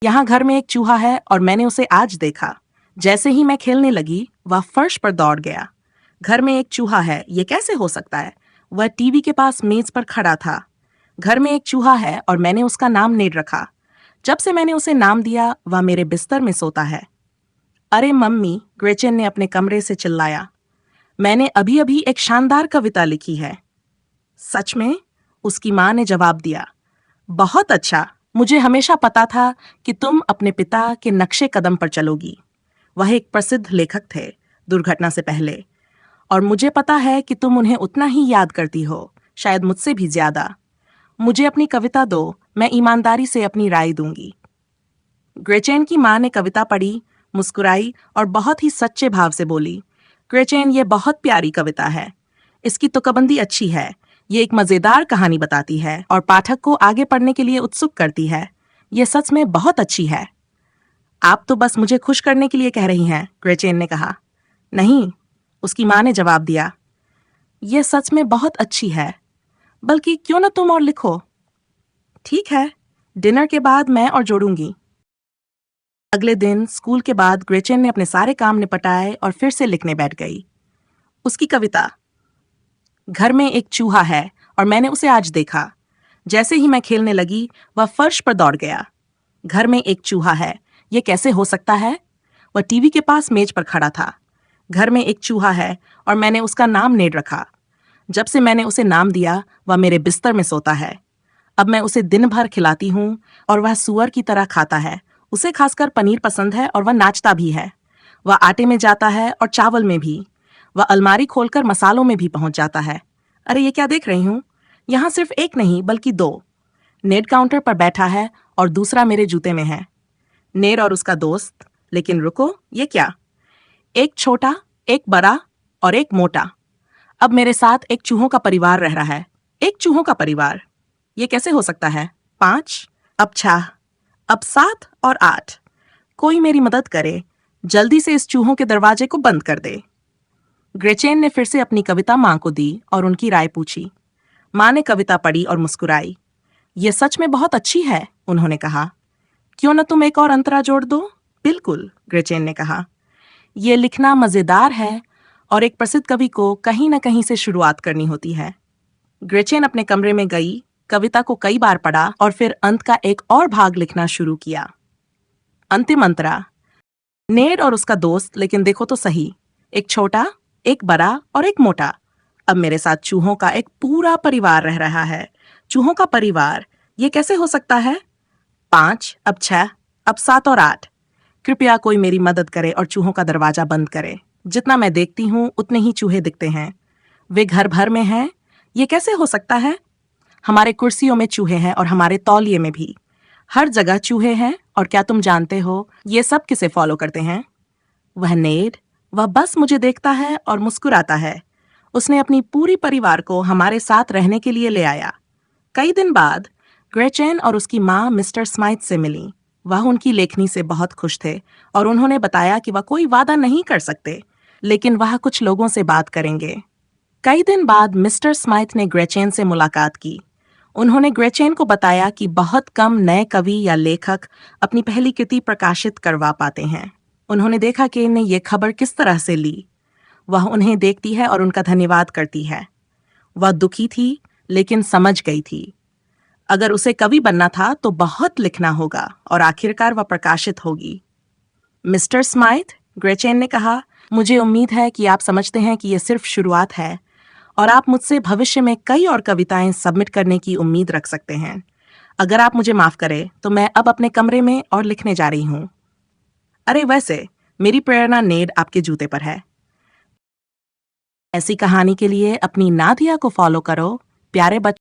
यहाँ घर में एक चूहा है और मैंने उसे आज देखा। जैसे ही मैं खेलने लगी वह फर्श पर दौड़ गया। घर में एक चूहा है, ये कैसे हो सकता है? वह टीवी के पास मेज पर खड़ा था। घर में एक चूहा है और मैंने उसका नाम नेड रखा। जब से मैंने उसे नाम दिया वह मेरे बिस्तर में सोता है। अरे मम्मी, ग्रेचेन ने अपने कमरे से चिल्लाया। मैंने अभी अभी एक शानदार कविता लिखी है। सच में? उसकी माँ ने जवाब दिया। बहुत अच्छा, मुझे हमेशा पता था कि तुम अपने पिता के नक्शे कदम पर चलोगी। वह एक प्रसिद्ध लेखक थे दुर्घटना से पहले, और मुझे पता है कि तुम उन्हें उतना ही याद करती हो, शायद मुझसे भी ज्यादा। मुझे अपनी कविता दो, मैं ईमानदारी से अपनी राय दूंगी। ग्रेचेन की माँ ने कविता पढ़ी, मुस्कुराई और बहुत ही सच्चे भाव से बोली, ग्रेचेन, ये बहुत प्यारी कविता है। इसकी तुकबंदी अच्छी है। ये एक मजेदार कहानी बताती है और पाठक को आगे पढ़ने के लिए उत्सुक करती है। ये सच में बहुत अच्छी है। आप तो बस मुझे खुश करने के लिए कह रही हैं, ग्रेचेन ने कहा। नहीं, उसकी माँ ने जवाब दिया। ये सच में बहुत अच्छी है। बल्कि क्यों न तुम और लिखो? ठीक है, डिनर के बाद मैं और जोड़ूंगी। अगले दिन स्कूल के बाद ग्रेचेन ने अपने सारे काम निपटाए और फिर से लिखने बैठ गई। उसकी कविता। घर में एक चूहा है और मैंने उसे आज देखा। जैसे ही मैं खेलने लगी वह फर्श पर दौड़ गया। घर में एक चूहा है, ये कैसे हो सकता है? वह टीवी के पास मेज पर खड़ा था। घर में एक चूहा है और मैंने उसका नाम नेड रखा। जब से मैंने उसे नाम दिया वह मेरे बिस्तर में सोता है। अब मैं उसे दिन भर खिलाती हूँ और वह सूअर की तरह खाता है। उसे खासकर पनीर पसंद है और वह नाचता भी है। वह आटे में जाता है और चावल में भी। वह अलमारी खोलकर मसालों में भी पहुंच जाता है। अरे ये क्या देख रही हूँ? यहाँ सिर्फ एक नहीं बल्कि दो। नेड काउंटर पर बैठा है और दूसरा मेरे जूते में है। नेड और उसका दोस्त। लेकिन रुको, ये क्या? एक छोटा, एक बड़ा और एक मोटा। अब मेरे साथ एक चूहों का परिवार रह रहा है। एक चूहों का परिवार, ये कैसे हो सकता है? 5, अब 6, अब 7 और 8। कोई मेरी मदद करे, जल्दी से इस चूहों के दरवाजे को बंद कर दे। ग्रेचेन ने फिर से अपनी कविता माँ को दी और उनकी राय पूछी। माँ ने कविता पढ़ी और मुस्कुराई। ये सच में बहुत अच्छी है, उन्होंने कहा। क्यों न तुम एक और अंतरा जोड़ दो? बिल्कुल, ग्रेचेन ने कहा। ये लिखना मजेदार है और एक प्रसिद्ध कवि को कहीं न कहीं से शुरुआत करनी होती है। ग्रेचेन अपने कमरे में गई, कविता को कई बार पढ़ा और फिर अंत का एक और भाग लिखना शुरू किया। अंतिम अंतरा। नेड और उसका दोस्त, लेकिन देखो तो सही, एक छोटा, एक बड़ा और एक मोटा। अब मेरे साथ चूहों का एक पूरा परिवार रह रहा है। चूहों का परिवार, ये कैसे हो सकता है? 5, अब 6, अब 7 और 8। कृपया कोई मेरी मदद करे और चूहों का दरवाजा बंद करे। जितना मैं देखती हूँ उतने ही चूहे दिखते हैं। वे घर भर में हैं। ये कैसे हो सकता है? हमारे कुर्सियों में चूहे हैं और हमारे तौलिए में भी। हर जगह चूहे हैं। और क्या तुम जानते हो ये सब किसे फॉलो करते हैं? वह नेड। वह बस मुझे देखता है और मुस्कुराता है। उसने अपनी पूरी परिवार को हमारे साथ रहने के लिए ले आया। कई दिन बाद ग्रेचेन और उसकी माँ मिस्टर स्माइथ से मिली। वह उनकी लेखनी से बहुत खुश थे और उन्होंने बताया कि वह कोई वादा नहीं कर सकते, लेकिन वह कुछ लोगों से बात करेंगे। कई दिन बाद मिस्टर स्माइथ ने ग्रेचेन से मुलाकात की। उन्होंने ग्रेचेन को बताया कि बहुत कम नए कवि या लेखक अपनी पहली कृति प्रकाशित करवा पाते हैं। उन्होंने देखा कि इन्हें ये खबर किस तरह से ली। वह उन्हें देखती है और उनका धन्यवाद करती है। वह दुखी थी, लेकिन समझ गई थी। अगर उसे कवि बनना था तो बहुत लिखना होगा और आखिरकार वह प्रकाशित होगी। मिस्टर स्माइथ, ग्रेचेन ने कहा, मुझे उम्मीद है कि आप समझते हैं कि यह सिर्फ शुरुआत है और आप मुझसे भविष्य में कई और कविताएं सबमिट करने की उम्मीद रख सकते हैं। अगर आप मुझे माफ करें तो मैं अब अपने कमरे में और लिखने जा रही हूँ। अरे वैसे मेरी प्रेरणा नेड आपके जूते पर है। ऐसी कहानी के लिए अपनी नादिया को फॉलो करो। प्यारे बच्चों।